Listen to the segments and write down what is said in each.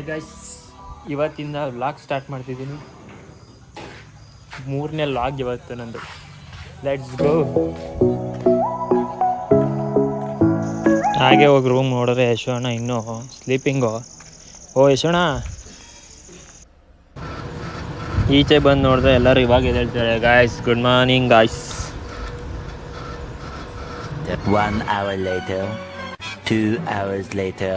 Guys ಇವತ್ತಿಂದ vlog start ಮಾಡ್ತಿದ್ದೀನಿ. 3ನೇ ವ್ಲಾಗ್ ಇವತ್ತು ನಂದು. Let's go. ಹಾಗೆ ಹೋಗಿ ರೂಮ್ ನೋಡಿದ್ರೆ ಯಶೋಣ ಇನ್ನೂ ಸ್ಲೀಪಿಂಗು. ಓ ಯಶೋಣ, ಈಚೆ ಬಂದು ನೋಡಿದ್ರೆ ಎಲ್ಲರೂ ಇವಾಗ ಎದ್ದೇಳ್ತಾರೆ. Guys good morning guys. 1 hour later, 2 hours later.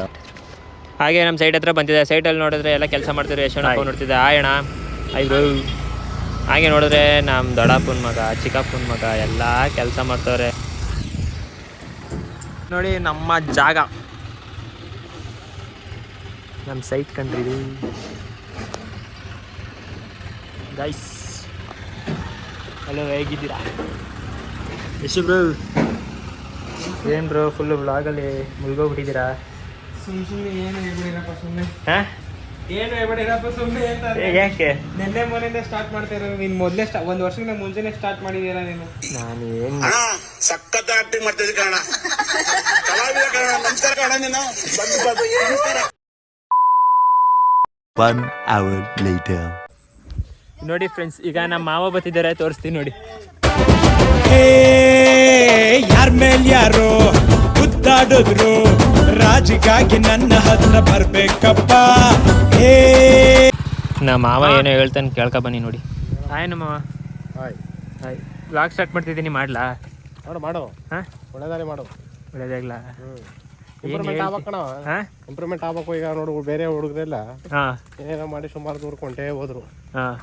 ಹಾಗೆ ನಮ್ಮ ಸೈಟ್ ಹತ್ರ ಬಂದಿದೆ. ಸೈಟಲ್ಲಿ ನೋಡಿದ್ರೆ ಎಲ್ಲ ಕೆಲಸ ಮಾಡ್ತಾರೆ. ಯಶೋಣ ನೋಡ್ತಿದ್ದೆ. ಆಯಣ್ಣ ಆಯ್ತು. ಹಾಗೆ ನೋಡಿದ್ರೆ ನಮ್ಮ ದೊಡ್ಡಪ್ಪನ ಮಗ, ಚಿಕ್ಕಪ್ಪನ ಮಗ ಎಲ್ಲ ಕೆಲಸ ಮಾಡ್ತವ್ರೆ. ನೋಡಿ ನಮ್ಮ ಜಾಗ, ನಮ್ಮ ಸೈಟ್ ಕಂಡ್ರಿ ಗೈಸ್. ಹಲೋ, ಹೇಗಿದ್ದೀರಾ? ಯಶು ಬ್ರೋ, ಏನು ಬ್ರೋ ಫುಲ್ಲು ವ್ಲಾಗಲ್ಲಿ ಮುಳುಗೋಗ್ಬಿಟ್ಟಿದ್ದೀರಾ? ಸುಮ್ಮನೆ ಏನು ಹೇಳ್ಬಿಡಿರಪ್ಪ, ಸುಮ್ಮನೆ ಹಾಂ ಏನು ಹೇಳ್ಬಿಡಿರಪ್ಪ ಸುಮ್ಮನೆ ಅಂತ. ಯಾಕೆ ನೆನ್ನೆ ಮೊನ್ನೆಯಿಂದ ಸ್ಟಾರ್ಟ್ ಮಾಡ್ತಾ ಇರೋದು ನೀನು? ಮೊದಲೇ ಒಂದು ವರ್ಷದಿಂದ ಮುಂಚೆನೇ ಸ್ಟಾರ್ಟ್ ಮಾಡಿದ್ದೀರಾ ನೀನು? ನಾನು ಏನು ಸಖತ್ ಆಕ್ಟಿಂಗ್ ಮಾಡ್ತಿದ್ದೆ ಕಣ, ಕಲಾವಿದ ಕಣ. ನಮಸ್ಕಾರ ಕಣ, ನೀನು 1 hour later. ನೋಡಿ ಫ್ರೆಂಡ್ಸ್, ಈಗ ನಮ್ಮ ಮಾವ ಬರ್ತಿದ್ದಾರೆ, ತೋರಿಸ್ತೀನಿ ನೋಡಿ. ಯಾರ ಮೇಲ್ ಯಾರೋ ಗುದ್ದಾಡಿದ್ರು, ರಾಜಿಗಾಗಿ ನನ್ನ ಹತ್ರ ಬರ್ಬೇಕಪ್ಪ. ನಮ್ಮ ಮಾವ ಏನೋ ಹೇಳ್ತಾನೆ, ಕೇಳ್ಕೊ ಬನ್ನಿ ನೋಡಿ. ಹಾಯ್ ನಮ್ಮ ಮಾವ. ಹಾಯ್. ವ್ಲಾಗ್ ಸ್ಟಾರ್ಟ್ ಮಾಡ್ತಿದ್ದೀನಿ, ಮಾಡ್ಲಾ? ಮಾಡು. ಹಾಂ, ಒಳ್ಳೆದಾರೆ ಮಾಡು. ಒಳ್ಳೇದಾಗ್ಲಾ? ಇಂಪ್ರೂವ್ಮೆಂಟ್ ಆಗ್ಬೇಕಣ. ಹಾಂ, ಇಂಪ್ರೂವ್ಮೆಂಟ್ ಆಗ್ಬೇಕು. ಈಗ ನೋಡು, ಬೇರೆ ಹುಡುಗರೆಲ್ಲ ಹಾಂ ಏನೇನೋ ಮಾಡಿ ಸುಮಾರು ದೂರ ಕೊಂಡೇ ಹೋದ್ರು. ಹಾಂ,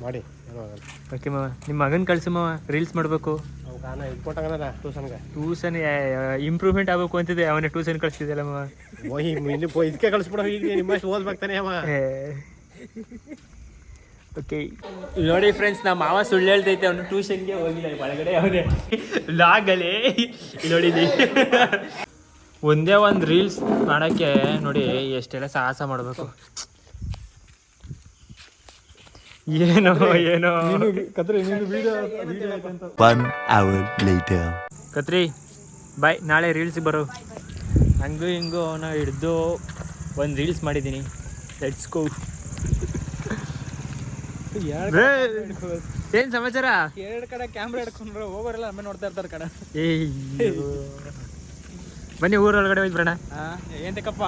ಮಾಡಿ ಏನೋ ಆಗಲ್ಲ. ಓಕೆ ಮಾವ. ನಿಮ್ಮ ಮಗನ ಕಳ್ಸು ಮಾವ, ರೀಲ್ಸ್ ಮಾಡಬೇಕು. ಅವ್ ಗಾನ ಇದು ಕೊಟ್ಟಂಗಲ್ಲ ಟ್ಯೂಷನ್ಗೆ. ಟ್ಯೂಷನ್ ಇಂಪ್ರೂವ್ಮೆಂಟ್ ಆಗಬೇಕು ಅಂತಿದೆ, ಅವನೇ ಟ್ಯೂಷನ್ ಕಳಿಸ್ತಿದ್ದಲ್ಲ ಮಾವ. ಇಲ್ಲಿ ಇದಕ್ಕೆ ಕಳಿಸ್ಬಿಡೋ, ಈಗ ನಿಮ್ಮಷ್ಟು ಓದ್ಬೇಕಾನೆ ಅವ. ಓಕೆ ನೋಡಿ ಫ್ರೆಂಡ್ಸ್, ನಮ್ಮ ಮಾವ ಸುಳ್ಳು ಹೇಳ್ತೈತೆ, ಅವನು ಟ್ಯೂಷನ್ಗೆ ಹೋಗಿಲ್ಲ, ಒಳಗಡೆ ಅವನೇ ಲಾಗಲ್ಲಿ ನೋಡಿದ್ವಿ. ಒಂದೇ ಒಂದು ರೀಲ್ಸ್ ಮಾಡೋಕ್ಕೆ ನೋಡಿ ಎಷ್ಟೆಲ್ಲ ಸಾಹಸ ಮಾಡಬೇಕು. ಏನೋ ಏನೋ ಕತ್ರಿ ನೀನು ವಿಡಿಯೋ 1 hour later. ಕತ್ರಿ ಬಾಯ್, ನಾಳೆ ರೀಲ್ಸ್ ಬರೋ. ಹಂಗೂ ಹಿಂಗೂ ಅವನ ಹಿಡ್ದು ಒಂದು ರೀಲ್ಸ್ ಮಾಡಿದ್ದೀನಿ. Let's go. ಏನು ಸಮಾಚಾರ? 2 ಕಡೆ ಕ್ಯಾಮ್ರಾ ಹಿಡ್ಕೊಂಡ್ರೆ ಹೋಗೋರೆಲ್ಲ ಆಮೇಲೆ ನೋಡ್ತಾ ಇರ್ತಾರೆ ಕಡೆ. ಬನ್ನಿ ಊರೊಳಗಡೆ ಹೋಗಿ ಬರೋಣ. ಏನ್ ತಕ್ಕಪ್ಪ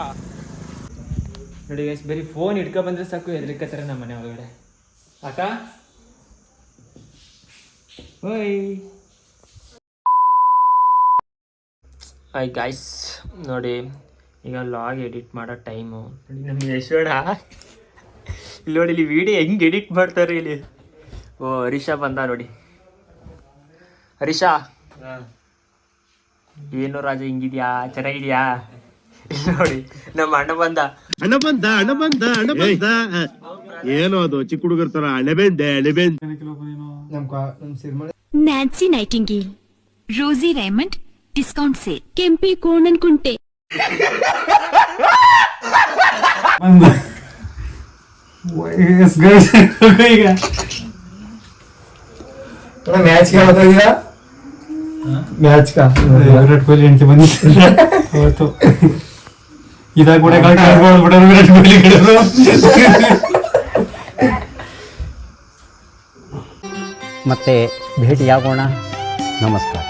ನೋಡಿ ಗೈಸ್, ಬರೀ ಫೋನ್ ಹಿಡ್ಕೊ ಬಂದ್ರೆ ಸಾಕು, ಎದ್ರಿಕತ್ತಾರೆ ನಮ್ಮ ಮನೆ ಒಳಗಡೆ. ಅಕ್ಕ ಓಯ್. ಹಾಯ್ ಗಾಯ್ಸ್, ನೋಡಿ ಈಗ ಲಾಗ್ ಎಡಿಟ್ ಮಾಡೋ ಟೈಮು. ನೋಡಿ ನಮ್ಮ ಯಶೋಣ ಇಲ್ಲಿ ನೋಡಿ, ಇಲ್ಲಿ ವಿಡಿಯೋ ಹೆಂಗೆ ಎಡಿಟ್ ಮಾಡ್ತಾರೆ ಇಲ್ಲಿ. ಓ ಹರೀಶಾ ಬಂದ ನೋಡಿ. ಹರೀಶಾ, ಏನು ರಾಜ ಹಿಂಗಿದ್ಯಾ, ಚೆನ್ನಾಗಿದ್ಯಾ? ನೋಡಿ ನಮ್ಮ ಅಣ್ಣ ಬಂದ. ಏನೋ ಅದು ಚಿಕ್ಕ ಹುಡುಗರ ತರ ಅಳೆಬೆಂದೆ. ನ್ಯಾನ್ಸಿ ನೈಟಿಂಗೇಲ್, ರೋಸಿ ರೇಮಂಡ್ ಡಿಸ್ಕೌಂಟ್ ಸೇಲ್, ಕೆಂಪಿ ಕೋಣನ್ ಕುಂಟೆ. ಈಗ ಮ್ಯಾಚ್ ಹೋಗಿದ್ದೀರಾ? ಮ್ಯಾಚ್ ವಿರಾಟ್ ಕೊಹ್ಲಿ ಹೆಂಡತಿ ಬಂದಿತ್ತು ಇದಾಗ ಕೂಡ ವಿರಾಟ್ ಕೊಹ್ಲಿ ಕಡೆ. ಮತ್ತೆ ಭೇಟಿಯಾಗೋಣ. ನಮಸ್ಕಾರ.